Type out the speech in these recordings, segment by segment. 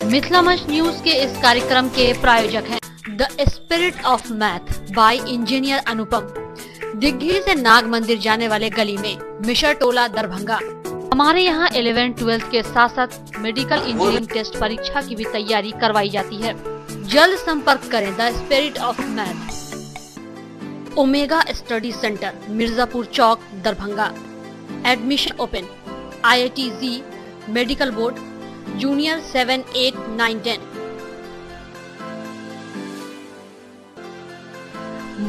मिथिला मंच न्यूज के इस कार्यक्रम के प्रायोजक हैं the spirit of math by engineer Anupam, Digghi से नाग मंदिर जाने वाले गली में, मिशर टोला, दरभंगा। हमारे यहाँ 11-12 के साथ साथ मेडिकल इंजीनियरिंग टेस्ट परीक्षा की भी तैयारी करवाई जाती है। जल्द संपर्क करें the spirit of math. Omega study centre, Mirzapur Chowk, Darbhanga. Admission open. IIT JEE, medical board, junior 7, 8, 9, 10।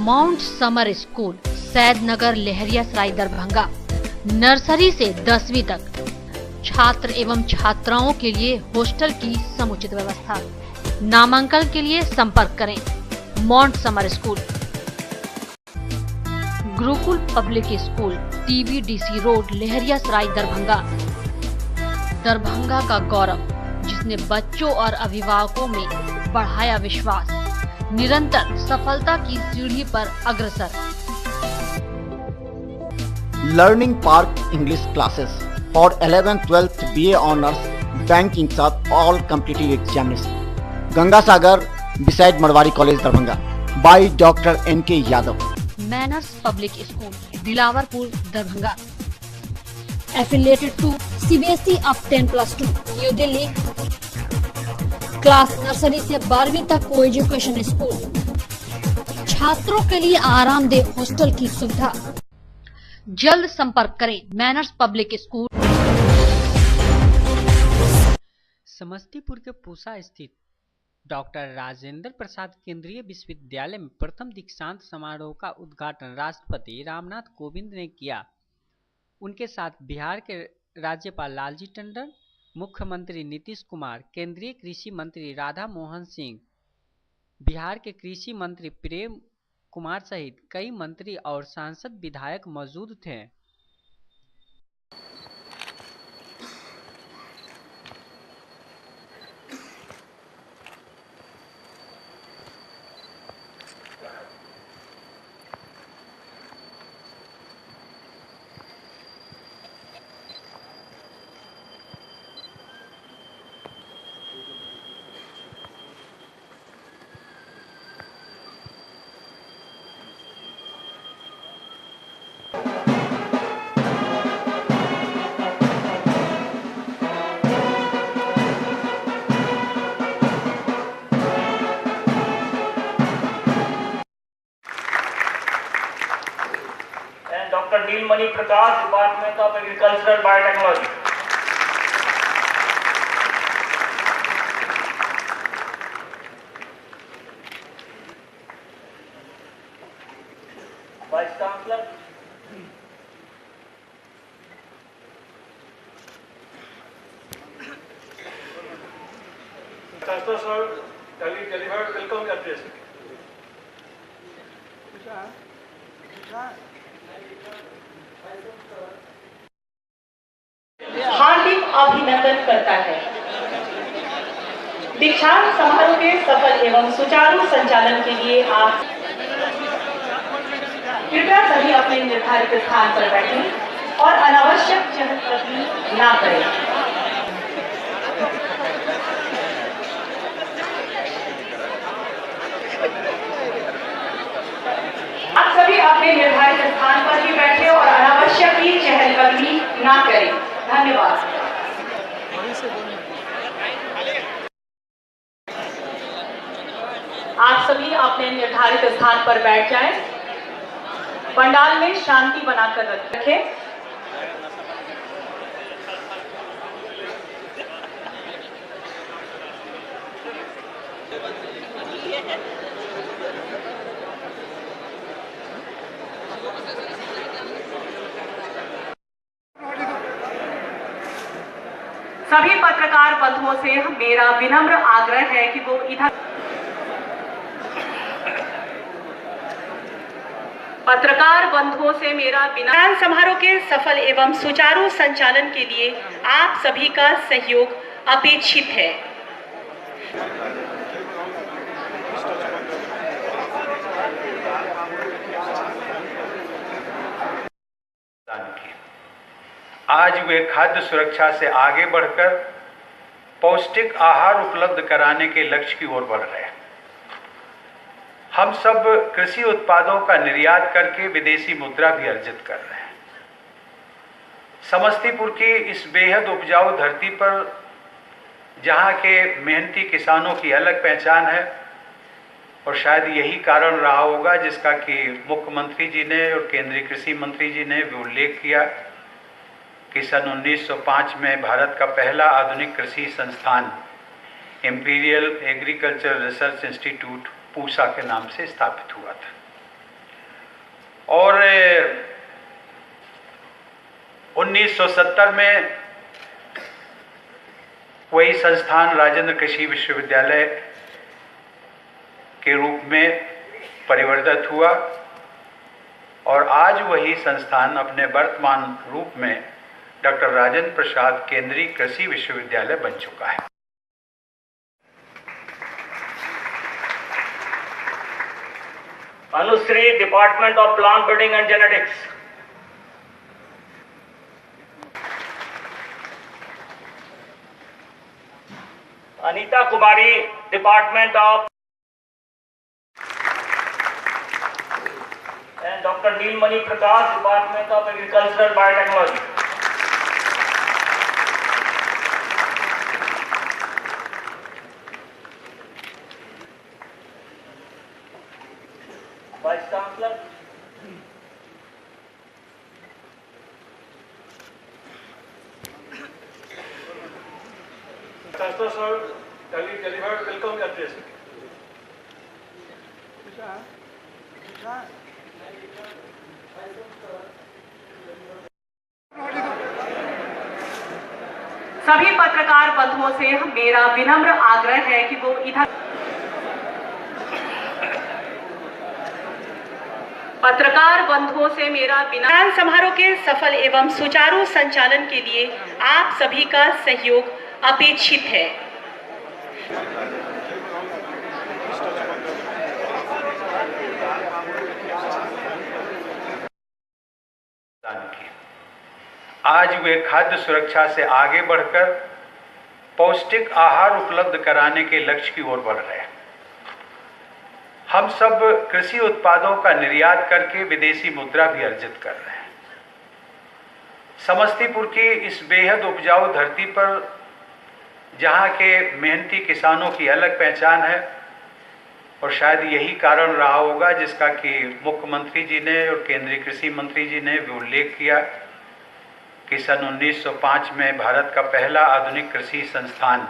Mount summer school, Said Nagar, Laheriasarai, Darbhanga. Nursery से 10वीं तक छात्र एवं छात्राओं के लिए हॉस्टल की समुचित व्यवस्था। नामांकन के लिए संपर्क करें mount summer school. Gurukul public school, TBDC road, Laheriasarai, Darbhanga. Darbhanga का गौरव, जिसने बच्चों और अभिभावकों में बढ़ाया विश्वास, निरंतर सफलता की सीढ़ी पर अग्रसर। Learning Park English classes for 11th 12th BA Honors Banking साथ all competitive examination। Ganga Sagar beside Marwari college, Darbhanga by Dr. NK Yadav. Manners public school, Dilawarpur, Darbhanga. Affiliated to CBSE of 10+2, new Delhi. Class nursery से 12वीं तक को एजुकेशन स्कूल। छात्रों के लिए आरामदेह हॉस्टल की सुविधा। जल्द संपर्क करें मैनर्स पब्लिक स्कूल। समस्तीपुर के पूसा स्थित डॉक्टर राजेंद्र प्रसाद केंद्रीय विश्वविद्यालय में प्रथम दीक्षांत समारोह का उद्घाटन राष्ट्रपति रामनाथ कोविंद ने किया। उनके साथ बिहार के राज्यपाल लालजी टंडन, मुख्यमंत्री नीतीश कुमार, केंद्रीय कृषि मंत्री राधा मोहन सिंह, बिहार के कृषि मंत्री प्रेम कुमार सहित कई मंत्री और सांसद विधायक मौजूद थे। Dr. Neelmani Prakash, Department of Agricultural Biotechnology। Vice Chancellor, Chancellor sir, delivered welcome address। हार्दिक अभिनंदन करता है। दीक्षांत समारोह के सफल एवं सुचारू संचालन के लिए आप कृपया सभी अपने निर्धारित स्थान पर बैठें और अनावश्यक चहलकदमी ना करें। आप सभी अपने निर्धारित स्थान पर ही बैठे और अनावश्यक ही चहलकदमी ना करें। धन्यवाद। आप सभी अपने निर्धारित स्थान पर बैठ जाएं। पंडाल में शांति बनाकर रखें। सभी पत्रकार बंधुओं से मेरा विनम्र आग्रह है कि वो इधर पत्रकार बंधुओं से मेरा दीक्षांत समारोह के सफल एवं सुचारू संचालन के लिए आप सभी का सहयोग अपेक्षित है। आज वे खाद्य सुरक्षा से आगे बढ़कर पौष्टिक आहार उपलब्ध कराने के लक्ष्य की ओर बढ़ रहे हैं। हम सब कृषि उत्पादों का निर्यात करके विदेशी मुद्रा भी अर्जित कर रहे हैं। समस्तीपुर की इस बेहद उपजाऊ धरती पर जहाँ के मेहनती किसानों की अलग पहचान है, और शायद यही कारण रहा होगा जिसका कि मुख्यमंत्री जी ने और केंद्रीय कृषि मंत्री जी ने भी उल्लेख किया कि सन 1905 में भारत का पहला आधुनिक कृषि संस्थान imperial agriculture research institute Pusa के नाम से स्थापित हुआ था। और 1970 में वही संस्थान राजेंद्र कृषि विश्वविद्यालय के रूप में परिवर्तित हुआ, और आज वही संस्थान अपने वर्तमान रूप में डॉक्टर राजेंद्र प्रसाद केंद्रीय कृषि विश्वविद्यालय बन चुका है। Anushree, department of plant breeding and genetics. Anita Kumari, department of, and doctor Neelmani Prakash, department of agricultural biotechnology. Vice chancellor, Chancellor sir, delivered welcome address. सभी पत्रकार बंधुओं से मेरा विनम्र आग्रह है कि वो इधर पत्रकार बंधुओं से मेरा विनम्र समारोह के सफल एवं सुचारू संचालन के लिए आप सभी का सहयोग अपेक्षित है। आज वे खाद्य सुरक्षा से आगे बढ़कर पौष्टिक आहार उपलब्ध कराने के लक्ष्य की ओर बढ़ रहे हैं। हम सब कृषि उत्पादों का निर्यात करके विदेशी मुद्रा भी अर्जित कर रहे हैं। समस्तीपुर की इस बेहद उपजाऊ धरती पर जहाँ के मेहनती किसानों की अलग पहचान है, और शायद यही कारण रहा होगा जिसका कि मुख्यमंत्री जी ने और केंद्रीय कृषि मंत्री जी ने भी उल्लेख किया कि सन 1905 में भारत का पहला आधुनिक कृषि संस्थान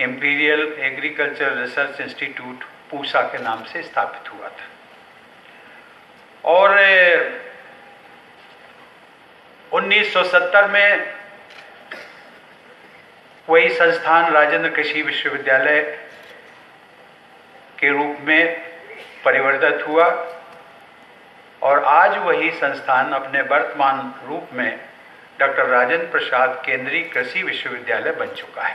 imperial agriculture research institute Pusa के नाम से स्थापित हुआ था। और 1970 में वही संस्थान राजेंद्र कृषि विश्वविद्यालय के रूप में परिवर्तित हुआ, और आज वही संस्थान अपने वर्तमान रूप में डॉक्टर राजेंद्र प्रसाद केंद्रीय कृषि विश्वविद्यालय बन चुका है।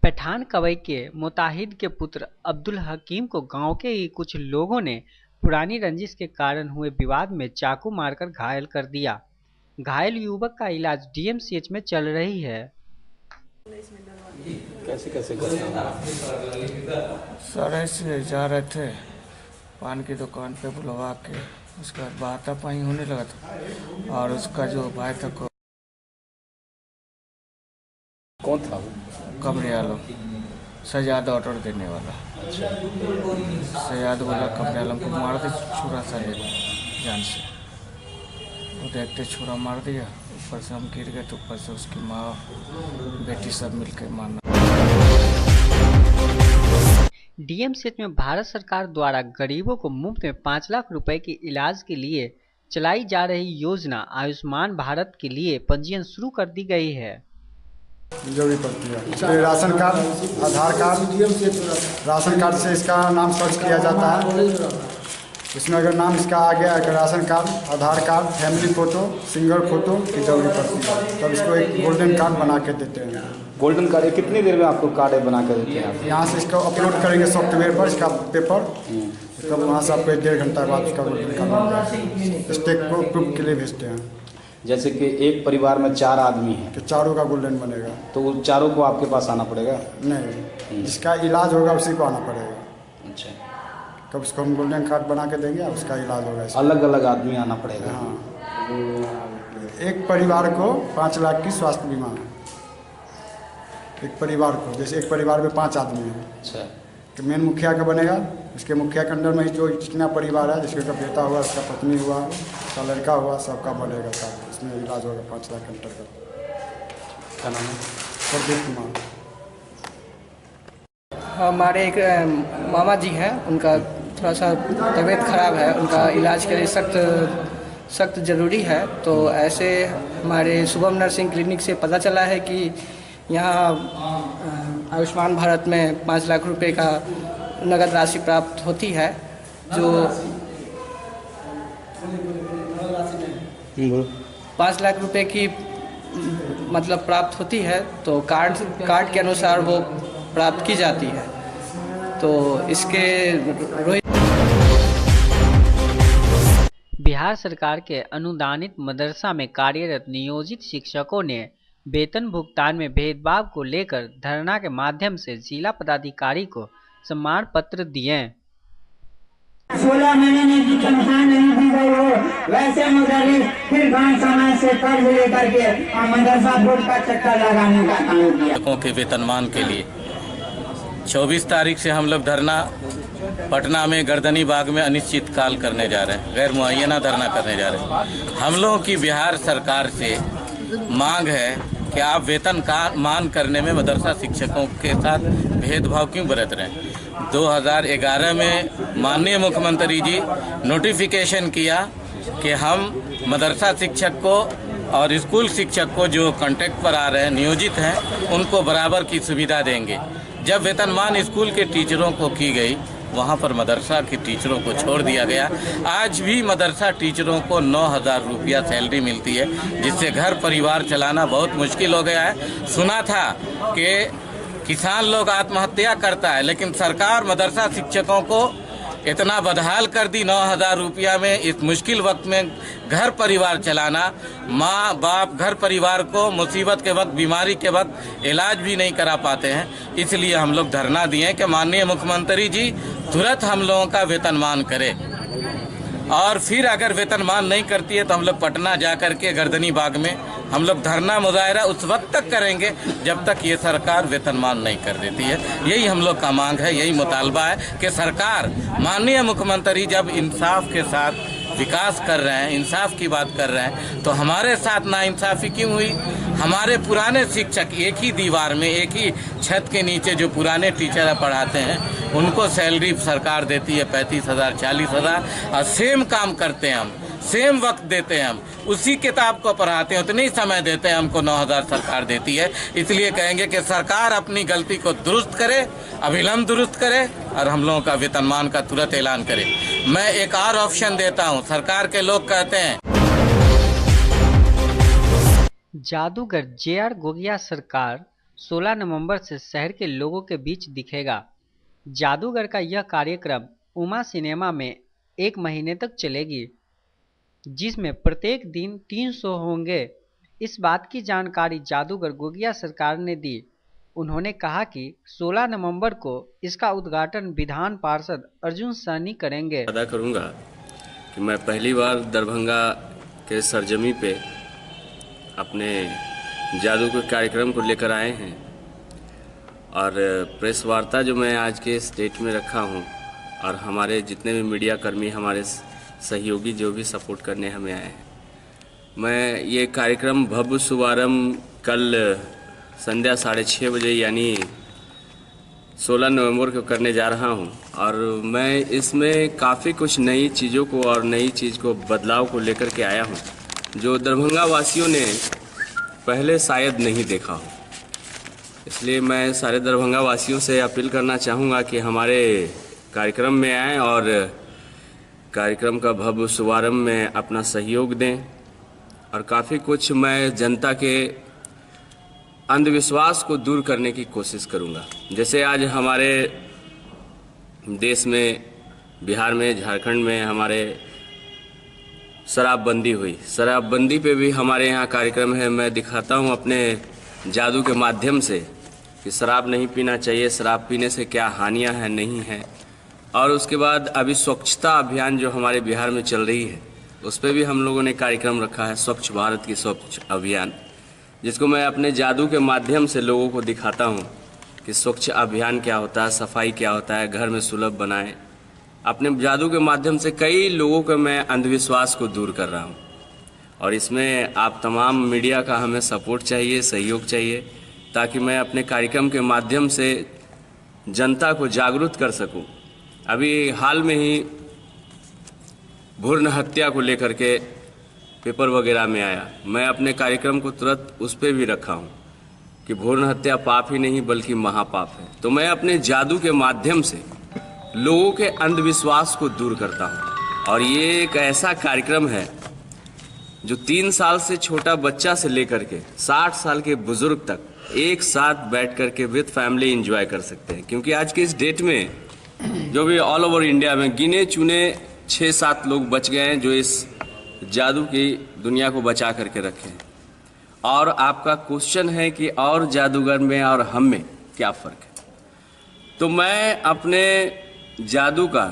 पठान कवई के मुताहिद के पुत्र अब्दुल हकीम को गांव के ही कुछ लोगों ने पुरानी रंजिश के कारण हुए विवाद में चाकू मारकर घायल कर दिया। घायल युवक का इलाज डीएमसीएच में चल रही है। कैसे सर ऐसे जा रहे थे पान की दुकान पे बुलवा के, उसके बाद बातापाई होने लगा था, और उसका जो भाई था कौन था वो? कमरे आलम, सजाद ऑर्डर देने वाला। सजाद बोला कमरे आलम को मार दे छुरा सा ले जान से, वो देखते छुरा मार दिया, ऊपर से हम गिर गए तो ऊपर से उसकी माँ बेटी सब मिलकर मारना। डीएमसीएच में भारत सरकार द्वारा गरीबों को मुफ्त में 5 लाख रुपए के इलाज के लिए चलाई जा रही योजना आयुष्मान भारत के लिए पंजीयन शुरू कर दी गई है। जरूरी पड़ती है इसमें ration card, Aadhaar card, ration card से इसका नाम सर्च किया जाता है। इसमें अगर नाम इसका आ गया, अगर ration card, Aadhaar card, family photo, single photo की जरूरी पड़ती है, तब इसको एक गोल्डन कार्ड बना के देते हैं। गोल्डन कार्ड कितनी देर में आपको कार्ड बना कर देते हैं? यहाँ से इसको अपलोड करेंगे सॉफ्टवेयर पर, इसका पेपर, तब वहाँ से आपको 1.5 घंटा बाद इसका गोल्डन कार्ड स्टेट को प्रूफ के लिए भेजते हैं। जैसे कि एक परिवार में 4 आदमी हैं तो चारों का गोल्डन बनेगा। तो वो चारों को आपके पास आना पड़ेगा? नहीं, जिसका इलाज होगा उसी को आना पड़ेगा। अच्छा, कब उसको हम गोल्डन कार्ड बना के देंगे, उसका इलाज होगा। अलग अलग आदमी आना पड़ेगा? हाँ, एक परिवार को 5 लाख की स्वास्थ्य बीमा है। एक परिवार को, जैसे एक परिवार में 5 आदमी हैं। अच्छा, तो मेन मुखिया का बनेगा, उसके मुखिया के अंडर में ही जो जितना परिवार है, जिसका बेटा हुआ, उसका पत्नी हुआ, उसका लड़का हुआ, सबका बनेगा कार्ड। उसमें इलाज होगा 5 लाख के अंतर्गत। क्या नाम है? प्रदीप कुमार। हमारे एक मामा जी हैं, उनका थोड़ा सा तबीयत खराब है, उनका इलाज के लिए सख्त ज़रूरी है। तो ऐसे हमारे शुभम नर्सिंग क्लिनिक से पता चला है कि यहाँ आयुष्मान भारत में 5 लाख रुपए का नगद राशि प्राप्त होती है, जो 5 लाख रुपए की मतलब प्राप्त होती है। तो कार्ड के अनुसार वो प्राप्त की जाती है। तो इसके बिहार सरकार के अनुदानित मदरसा में कार्यरत नियोजित शिक्षकों ने वेतन भुगतान में भेदभाव को लेकर धरना के माध्यम से जिला पदाधिकारी को सम्मान पत्र दिए। 16 महीने की तनख्वाह नहीं दी गई हो, वैसे मुदर्रिस फिर बैंक समाज से कर्ज लेकर के मदरसा बोर्ड का चक्कर लगाने का काम किया। शिक्षकों के वेतनमान के लिए 24 तारीख से हम लोग धरना पटना में गर्दनी बाग में अनिश्चित काल करने जा रहे हैं, गैर मुअय्यना धरना करने जा रहे हैं। हम लोगों की बिहार सरकार से मांग है कि आप वेतन का मान करने में मदरसा शिक्षकों के साथ भेदभाव क्यों बरत रहे हैं। 2011 में माननीय मुख्यमंत्री जी नोटिफिकेशन किया कि हम मदरसा शिक्षक को और स्कूल शिक्षक को जो कॉन्ट्रैक्ट पर आ रहे हैं, नियोजित हैं, उनको बराबर की सुविधा देंगे। जब वेतनमान स्कूल के टीचरों को की गई, वहाँ पर मदरसा के टीचरों को छोड़ दिया गया। आज भी मदरसा टीचरों को 9,000 रुपया सैलरी मिलती है, जिससे घर परिवार चलाना बहुत मुश्किल हो गया है। सुना था कि किसान लोग आत्महत्या करता है, लेकिन सरकार मदरसा शिक्षकों को इतना बदहाल कर दी। 9,000 रुपया में इस मुश्किल वक्त में घर परिवार चलाना, माँ बाप घर परिवार को मुसीबत के वक्त, बीमारी के वक्त इलाज भी नहीं करा पाते हैं। इसलिए हम लोग धरना दिए कि माननीय मुख्यमंत्री जी तुरंत हम लोगों का वेतनमान करें, और फिर अगर वेतनमान नहीं करती है तो हम लोग पटना जा कर के गर्दनी बाग में हम लोग धरना मुजाहरा उस वक्त तक करेंगे जब तक ये सरकार वेतनमान नहीं कर देती है। यही हम लोग का मांग है, यही मुतालबा है कि सरकार, माननीय मुख्यमंत्री जब इंसाफ के साथ विकास कर रहे हैं, इंसाफ की बात कर रहे हैं, तो हमारे साथ नाइंसाफ़ी क्यों हुई। हमारे पुराने शिक्षक एक ही दीवार में, एक ही छत के नीचे जो पुराने टीचर पढ़ाते हैं, उनको सैलरी सरकार देती है 35,000, 40,000, और सेम काम करते हैं हम, सेम वक्त देते हैं हम, उसी किताब को पढ़ाते हैं, उतनी समय देते हैं, हमको 9,000 सरकार देती है। इसलिए कहेंगे कि सरकार अपनी गलती को दुरुस्त करे, अविलंब दुरुस्त करे, और हम लोगों का वेतनमान का तुरंत ऐलान करे। मैं एक और ऑप्शन देता हूं, सरकार के लोग कहते हैं जादूगर JR गोगिया सरकार 16 नवंबर से शहर के लोगों के बीच दिखेगा। जादूगर का यह कार्यक्रम उमा सिनेमा में 1 महीने तक चलेगी, जिसमें प्रत्येक दिन 3 शो होंगे। इस बात की जानकारी जादूगर गोगिया सरकार ने दी। उन्होंने कहा कि 16 नवंबर को इसका उद्घाटन विधान पार्षद अर्जुन सहनी करेंगे। अदा करूंगा कि मैं पहली बार दरभंगा के सरजमी पे अपने जादू के कार्यक्रम को लेकर आए हैं, और प्रेस वार्ता जो मैं आज के स्टेट में रखा हूं, और हमारे जितने भी मीडिया कर्मी, हमारे सहयोगी जो भी सपोर्ट करने हमें आए हैं, मैं ये कार्यक्रम भव्य शुभारंभ कल संध्या 6:30 बजे यानी 16 नवंबर को करने जा रहा हूं। और मैं इसमें काफ़ी कुछ नई चीज़ों को और नई चीज़ को, बदलाव को लेकर के आया हूं, जो दरभंगा वासियों ने पहले शायद नहीं देखा हो। इसलिए मैं सारे दरभंगा वासियों से अपील करना चाहूँगा कि हमारे कार्यक्रम में आएँ और कार्यक्रम का भव्य शुभारंभ में अपना सहयोग दें। और काफ़ी कुछ मैं जनता के अंधविश्वास को दूर करने की कोशिश करूंगा। जैसे आज हमारे देश में, बिहार में, झारखंड में हमारे शराबबंदी हुई। शराबबंदी पे भी हमारे यहाँ कार्यक्रम है। मैं दिखाता हूँ अपने जादू के माध्यम से कि शराब नहीं पीना चाहिए, शराब पीने से क्या हानियाँ हैं नहीं हैं। और उसके बाद अभी स्वच्छता अभियान जो हमारे बिहार में चल रही है उस पर भी हम लोगों ने कार्यक्रम रखा है, स्वच्छ भारत की स्वच्छ अभियान, जिसको मैं अपने जादू के माध्यम से लोगों को दिखाता हूँ कि स्वच्छ अभियान क्या होता है, सफाई क्या होता है, घर में सुलभ बनाएं। अपने जादू के माध्यम से कई लोगों को मैं अंधविश्वास को दूर कर रहा हूँ और इसमें आप तमाम मीडिया का हमें सपोर्ट चाहिए, सहयोग चाहिए, ताकि मैं अपने कार्यक्रम के माध्यम से जनता को जागरूक कर सकूं। अभी हाल में ही भ्रूण हत्या को लेकर के पेपर वगैरह में आया, मैं अपने कार्यक्रम को तुरंत उस पर भी रखा हूं कि भ्रूण हत्या पाप ही नहीं बल्कि महापाप है। तो मैं अपने जादू के माध्यम से लोगों के अंधविश्वास को दूर करता हूं और ये एक ऐसा कार्यक्रम है जो 3 साल से छोटा बच्चा से लेकर के 60 साल के बुजुर्ग तक एक साथ बैठ कर के विद फैमिली एंजॉय कर सकते हैं। क्योंकि आज के इस डेट में जो भी ऑल ओवर इंडिया में गिने चुने 6-7 लोग बच गए हैं जो इस जादू की दुनिया को बचा करके रखे हैं। और आपका क्वेश्चन है कि और जादूगर में और हम में क्या फ़र्क है, तो मैं अपने जादू का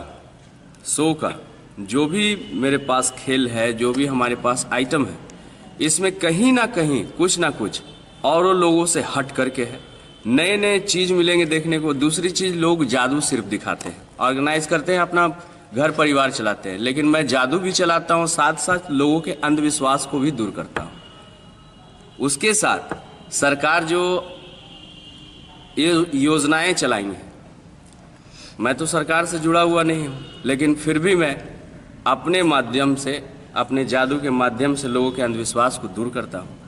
शो का जो भी मेरे पास खेल है, जो भी हमारे पास आइटम है, इसमें कहीं ना कहीं कुछ ना कुछ और लोगों से हट करके है। नए नए चीज़ मिलेंगे देखने को। दूसरी चीज़, लोग जादू सिर्फ दिखाते हैं, ऑर्गेनाइज करते हैं, अपना घर परिवार चलाते हैं, लेकिन मैं जादू भी चलाता हूँ, साथ साथ लोगों के अंधविश्वास को भी दूर करता हूँ। उसके साथ सरकार जो ये योजनाएं चलाई हैं, मैं तो सरकार से जुड़ा हुआ नहीं हूँ, लेकिन फिर भी मैं अपने माध्यम से, अपने जादू के माध्यम से लोगों के अंधविश्वास को दूर करता हूँ।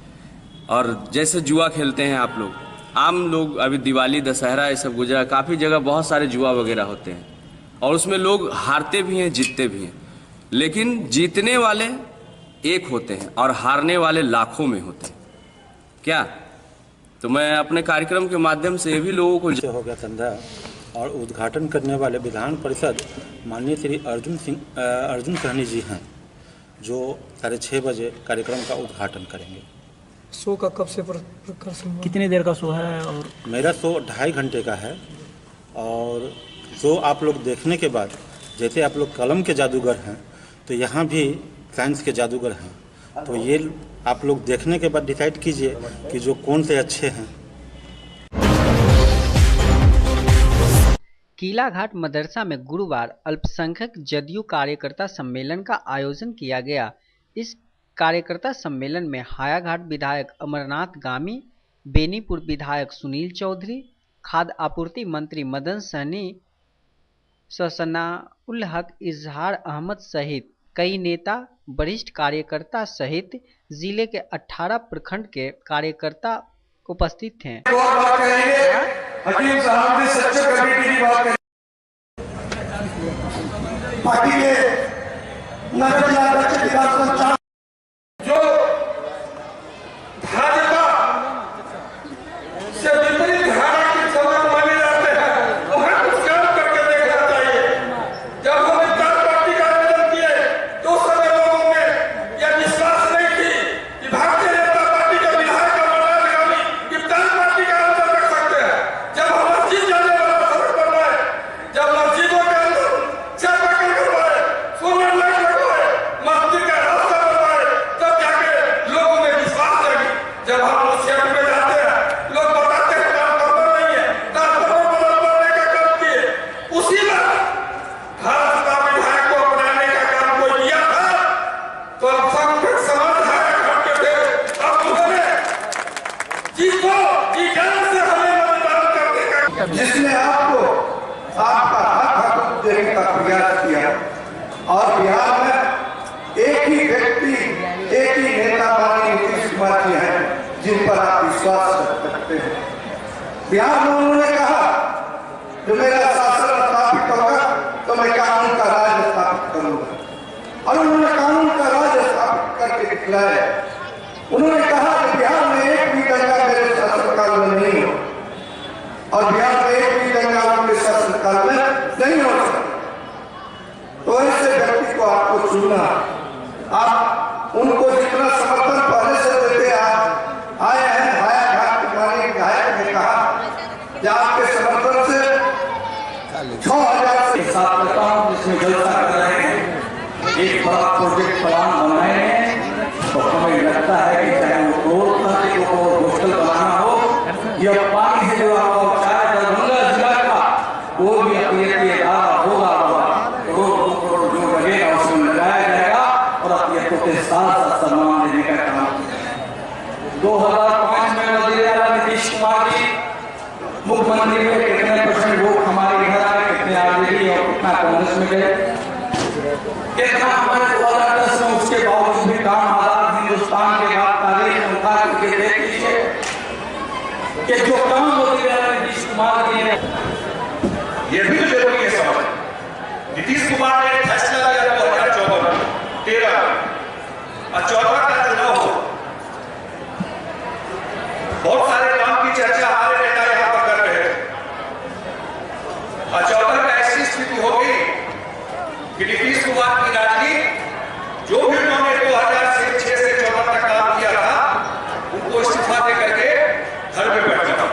और जैसे जुआ खेलते हैं आप लोग, आम लोग, अभी दिवाली दशहरा ये सब गुजरा, काफ़ी जगह बहुत सारे जुआ वगैरह होते हैं और उसमें लोग हारते भी हैं, जीतते भी हैं, लेकिन जीतने वाले एक होते हैं और हारने वाले लाखों में होते हैं। क्या? तो मैं अपने कार्यक्रम के माध्यम से ये भी लोगों को हो गया धंधा और उद्घाटन करने वाले विधान परिषद माननीय श्री अर्जुन सहनी जी हैं, जो 6:30 बजे कार्यक्रम का उद्घाटन करेंगे। शो का कब से प्रदर्शन, कितनी देर का शो है? और मेरा शो 2.5 घंटे का है और शो आप लोग देखने के बाद, जैसे आप लोग कलम के जादूगर हैं तो यहाँ भी साइंस के जादूगर हैं, तो ये आप लोग देखने के बाद डिसाइड कीजिए कि जो कौन से अच्छे हैं। कीलाघाट मदरसा में गुरुवार अल्पसंख्यक जदयू कार्यकर्ता सम्मेलन का आयोजन किया गया। इस कार्यकर्ता सम्मेलन में हायाघाट विधायक अमरनाथ गामी, बेनीपुर विधायक सुनील चौधरी, खाद्य आपूर्ति मंत्री मदन सहनी, ससनाउल हक, इजहार अहमद सहित कई नेता, वरिष्ठ कार्यकर्ता सहित जिले के 18 प्रखंड के कार्यकर्ता उपस्थित थे। हकीम साहब ने सच्चे कमेटी की बात कही। पार्टी के नगर अध्यक्ष विकास संचालन जो भाजपा से विपरीत धारा के समर्थक माने जाते हैं, वहां कुछ काम करके देखना चाहिए। जब हमने 4 पार्टी का आयोजन किए तो उस समय लोगों में यह विश्वास नहीं थी कि भारतीय जनता पार्टी के विधायक अमरनाथ गामी इफ्तार पार्टी का आयोजन कर सकते हैं। जब हम मस्जिद जाने वाला सड़क बन रहा है, जब मस्जिदों के अंदर चापाकल करवाए, सोलर लाइट लगवाए, मस्जिद का रास्ता बनवाए, तब जाके लोगों में विश्वास जागी। जब हम लोग क्षेत्र में जाते हैं, लोग बताते हैं ट्रांसफार्मर नहीं है, ट्रांसफार्मर बदलवाने का काम किए। उसी वक्त भाजपा विधायक को अपनाने का काम कोई किया था तो अल्पसंख्यक समाज हायाघाट के थे। अब उन्होंने जिसको जी जान से हमें मतदान करने का, जिसने आपको आपका हक देने का प्रयास किया और बिहार में एक ही व्यक्ति, एक ही नेता माननीय नीतीश कुमार जी हैं जिन पर आप विश्वास रख सकते हैं। बिहार में उन्होंने कहा जो मेरा शासन स्थापित होगा तो मैं कानून का राज स्थापित करूंगा, और उन्होंने कानून का राज स्थापित करके दिखलाया। उन्होंने कहा कि बिहार में एक भी दंगा मेरे शासनकाल में नहीं हो, और बिहार में एक भी दंगा उनके शासनकाल में नहीं हो सकता। तो ऐसे व्यक्ति को आपको चुनना, आप कि आपके समर्थन से 6000 से साथ करता हूँ, जिसमें जलसा कर रहे हैं, एक बड़ा प्रोजेक्ट प्लान बनाए हैं। तो हमें लगता है कि चाहे वो रोड को कोस्टल बनाना हो या पानी से जुड़ा हुआ चाहे दरभंगा जिला का वो भी अपनी होगा, रोड जो लगेगा उसमें लगाया जाएगा और अपने के साथ सम्मान देने का काम। 2005 में वज़ीर-ए-आला नीतीश कुमार जी मुख्यमंत्री में कितने % वोट हमारे इधर आए, कितने आरजेडी और कितना कांग्रेस में गए, कितना हमारे 2010 में, उसके बावजूद भी काम आजाद हिंदुस्तान के बाद तारीख में उठा करके देख लीजिए कि जो काम वज़ीर-ए-आला नीतीश कुमार जी ने, ये भी तो जरूरी है समझ। नीतीश कुमार ने फैसला लिया 2014 में, 13 और 14 का चुनाव हो, बहुत सारे काम की चर्चा हमारे नेता यहाँ पर कर रहे थे और 14 में ऐसी स्थिति हो गई कि नीतीश कुमार की राजनीति जो भी उन्होंने 2006 से 14 तक काम किया था उनको इस्तीफा दे करके घर में बैठ जाता।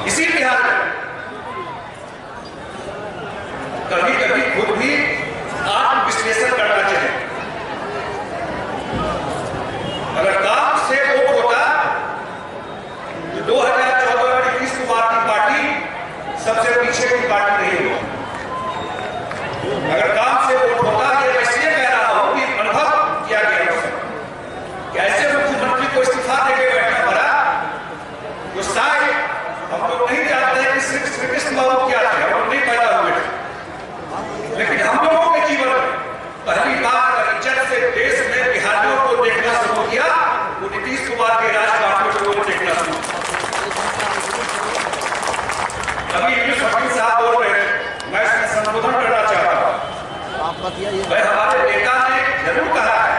इसी बिहार में कभी कभी खुद भी आत्म विश्लेषण करना चाहिए। अगर काम से वोट होता तो 2014 में नीतीश कुमार की पार्टी सबसे पीछे की पार्टी नहीं होती। अगर काम से वोट होता, ये मैं इसलिए कह रहा हूं कि अनुभव किया गया है कि ऐसे मुख्यमंत्री को इस्तीफा देके बैठना पड़ा, तो शायद हम लोग नहीं जानते हैं कि श्री कृष्ण बाबू क्या थे, हम नहीं पैदा हुए थे, लेकिन हम लोगों के जीवन में पहली बार इज्जत से देश में बिहारियों को देखना शुरू किया, वो नीतीश कुमार के राजपाट को देखना शुरू किया। अभी फकीर साहब बोल रहे हैं, मैं इसमें संबोधन करना चाहता हूँ। हमारे नेता ने जरूर कहा है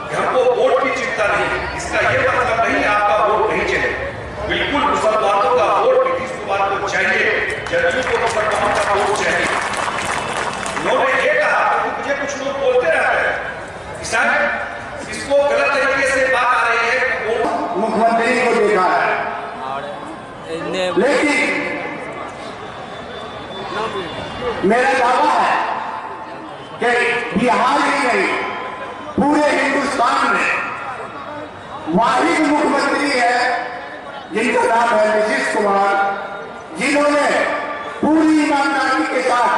कि हमको वोट की चिंता नहीं, इसका यह मतलब नहीं आपका वोट नहीं चले। बिल्कुल मुसलमानों का वोट नीतीश कुमार को चाहिए, जदयू को मुसलमानों का वोट चाहिए। उन्होंने ये कहा कि मुझे कुछ लोग बोलते रहते हैं कि शायद इसको गलत तरीके से बात आ रही है कि वो मुख्यमंत्री को देखा है, लेकिन मेरा दावा है कि बिहार ही नहीं पूरे हिंदुस्तान में वाहिद मुख्यमंत्री है जिनका नाम है नीतीश कुमार, जिन्होंने पूरी ईमानदारी के साथ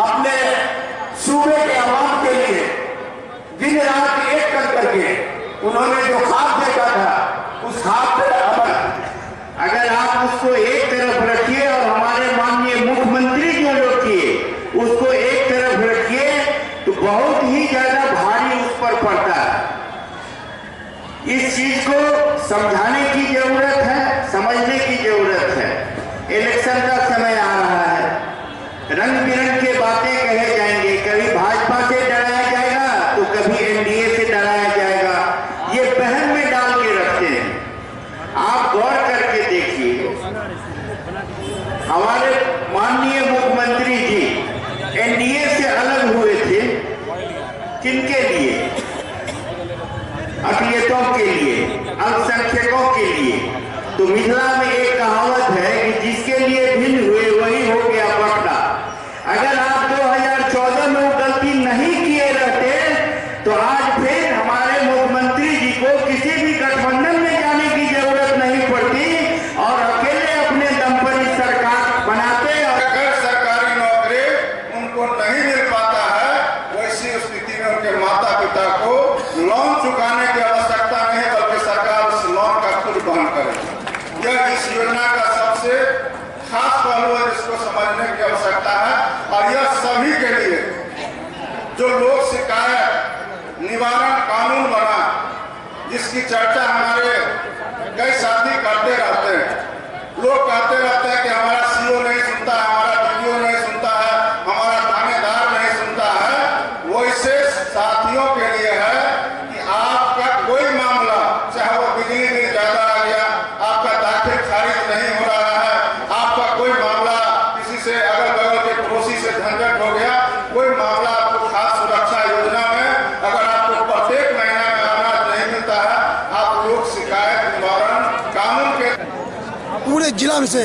अपने सूबे के आवाम के लिए दिन रात एक कर करके उन्होंने जो ख्वाब देखा था उस ख्वाब पर अमल, अगर आप उसको एक तरफ रखिए और हमारे माननीय मुख्यमंत्री जो लोग किए उसको एक तरफ रखिए तो बहुत ही ज्यादा भारी उस पर पड़ता है। इस चीज को समझाने की जरूरत है, समझने की जरूरत है। इलेक्शन का समय आ रहा है, रंग बिरंग के बातें कहे जाएंगे, कभी भाजपा से डराया जाएगा तो कभी एनडीए से डराया जाएगा, ये बहन में डाल के रखते हैं। आप गौर करके देखिए, हमारे माननीय मुख्यमंत्री जी एनडीए से अलग हुए थे, किनके लिए? अकलियतों के लिए, अल्पसंख्यकों के लिए। तो मिथिला में एक कहावत है कि जिसके लिए भिन्न हुए वही हो गया बकरा। अगर आप 2014 में वो गलती नहीं किए रहते तो आज फिर हमारे मुख्यमंत्री जी को किसी भी गठबंधन में जाने की जरूरत नहीं पड़ती और अकेले अपने दम पर ही सरकार बनाते। और अगर सरकारी नौकरी उनको नहीं मिल पाता है, वैसी स्थिति में उनके माता पिता को लोन चुकाने की आवश्यकता नहीं, बल्कि सरकार उस लोन का खुद वहन करे। यह इस योजना का सबसे खास पहलू है, जिसको समझने की आवश्यकता है। और यह सभी के लिए जो लोक शिकायत निवारण कानून बना, जिसकी चर्चा हमारे कई साथी करते रहते हैं। लोग कहते रहते हैं कि हमारा सीओ नहीं सुनता है, हमारा डीओ नहीं सुनता है, हमारा थानेदार नहीं सुनता है। वैसे साथियों के लिए है कि आपका कोई मामला, चाहे वो बिजली बिल ज्यादा आ गया, आपका दाखिल खारिज नहीं हो रहा है, आपका कोई मामला किसी से अगल बगल के पड़ोसी से झंझट हो गया, कोई मामला आपको खास सुरक्षा योजना में अगर आपको प्रत्येक महीना में अनाज नहीं मिलता है, आप लोग शिकायत पूरे जिला में से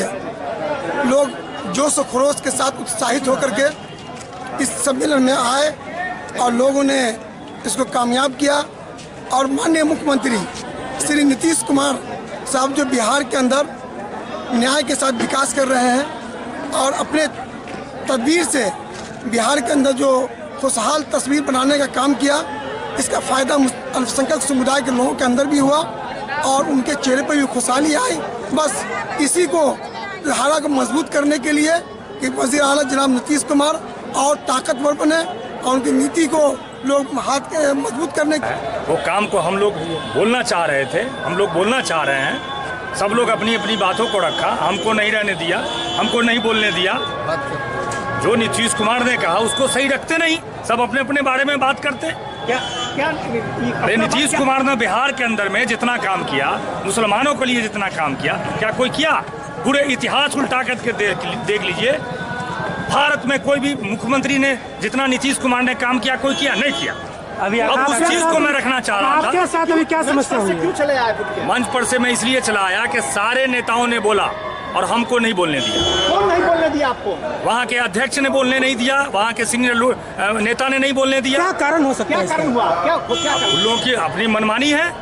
लोग जोश और खरोश के साथ उत्साहित होकर के इस सम्मेलन में आए और लोगों ने इसको कामयाब किया। और माननीय मुख्यमंत्री श्री नीतीश कुमार साहब जो बिहार के अंदर न्याय के साथ विकास कर रहे हैं और अपने तदबीर से बिहार के अंदर जो खुशहाल तस्वीर बनाने का काम किया, इसका फ़ायदा अल्पसंख्यक समुदाय के लोगों के अंदर भी हुआ और उनके चेहरे पर भी खुशहाली आई। बस इसी को धारा को मजबूत करने के लिए कि वज़ीर आला जनाब नीतीश कुमार और ताकतवर बने और उनकी नीति को लोग हाथ मजबूत करने वो काम को हम लोग बोलना चाह रहे थे, हम लोग बोलना चाह रहे हैं। सब लोग अपनी अपनी बातों को रखा, हमको नहीं रहने दिया, हमको नहीं बोलने दिया। जो नीतीश कुमार ने कहा उसको सही रखते नहीं, सब अपने अपने बारे में बात करते। अरे नीतीश कुमार ने बिहार के अंदर में जितना काम किया, मुसलमानों के लिए जितना काम किया, क्या कोई किया? पूरे इतिहास उल्टा करके देख लीजिए। भारत में कोई भी मुख्यमंत्री ने जितना नीतीश कुमार ने काम किया, कोई किया? नहीं किया। अब उस चीज को मैं रखना चाह रहा था। आपके साथ अभी क्या समस्या हुई? क्यों चले आए मंच पर से? मैं इसलिए चला आया कि सारे नेताओं ने बोला और हमको नहीं बोलने दिया। कौन नहीं बोलने दिया आपको? वहाँ के अध्यक्ष ने बोलने नहीं दिया, वहाँ के सीनियर नेता ने नहीं बोलने दिया। क्या कारण हो सकता है? क्या कारण हुआ? क्या उन लोगों की अपनी मनमानी है,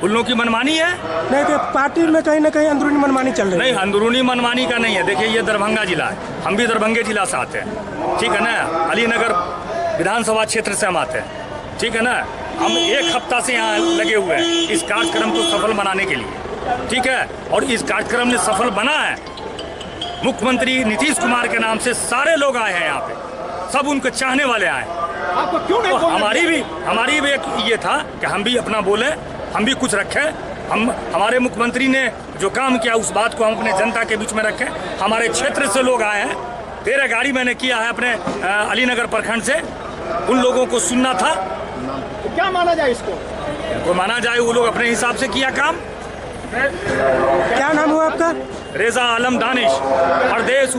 उन लोगों की मनमानी है। नहीं तो पार्टी में कहीं ना कहीं अंदरूनी मनमानी चल रही है। नहीं, अंदरूनी मनमानी का नहीं है। देखिए, ये दरभंगा जिला है, हम भी दरभंगे जिला से आते हैं, ठीक है ना। अलीनगर विधानसभा क्षेत्र से हम आते हैं, ठीक है ना। हम एक हफ्ता से यहाँ लगे हुए हैं इस कार्यक्रम को सफल बनाने के लिए, ठीक है। और इस कार्यक्रम ने सफल बना है। मुख्यमंत्री नीतीश कुमार के नाम से सारे लोग आए हैं यहाँ पे, सब उनके चाहने वाले आए। आपको क्यों नहीं? तो हमारी भी एक ये था कि हम भी अपना बोले, हम भी कुछ रखें। हमारे मुख्यमंत्री ने जो काम किया उस बात को हम अपने जनता के बीच में रखें। हमारे क्षेत्र से लोग आए हैं, 13 गाड़ी मैंने किया है अपने अलीनगर प्रखंड से। उन लोगों को सुनना था। तो क्या माना जाए इसको? इनको माना जाए वो लोग अपने हिसाब से किया काम। क्या नाम हुआ आपका? रेजा आलम दानिश, प्रदेश